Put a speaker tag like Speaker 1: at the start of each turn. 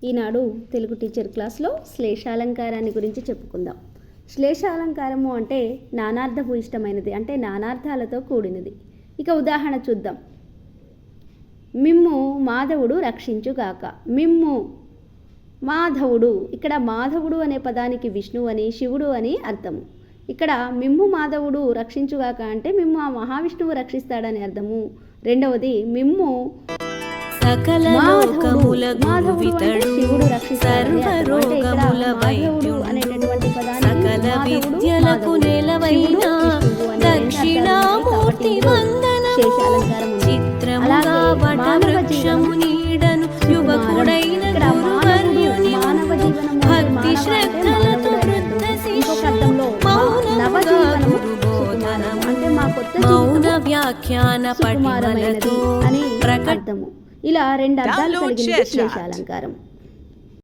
Speaker 1: ఈనాడు Telugu teacher క్లాస్లో శ్లేషాలంకారాన్ని గురించి చెప్పుకుందాం. శ్లేషాలంకారము అంటే నానార్థభూయిష్టమైనది, అంటే నానార్థాలతో కూడినది. ఇక ఉదాహరణ చూద్దాం. మిమ్ము మాధవుడు రక్షించుగాక. మిమ్ము మాధవుడు, ఇక్కడ మాధవుడు అనే పదానికి విష్ణువు అని, శివుడు అని అర్థము. ఇక్కడ మిమ్ము మాధవుడు రక్షించుగాక అంటే మిమ్ము ఆ మహావిష్ణువు రక్షిస్తాడని అర్థము. రెండవది మిమ్ము
Speaker 2: సకల
Speaker 1: మాధవుడు అంటే శివుడు రక్షిస్తాడని అర్థము. అంటే ఇక్కడ మాధవుడు అనేటటువంటి
Speaker 2: సకల విద్యలకు నెలవైన దక్షిణామూర్తి వందన చిత్రముగా వటవృక్షము నీడను యువకుడైన గురువర్యుని భక్తి శ్రద్ధలతో వృద్ధ శిష్యులు మౌన వ్యాఖ్యాన పఠిమలతో
Speaker 1: అని అర్థము. ఇలా రెండు అర్థాలు కలిగిన శ్లేషాలంకారం.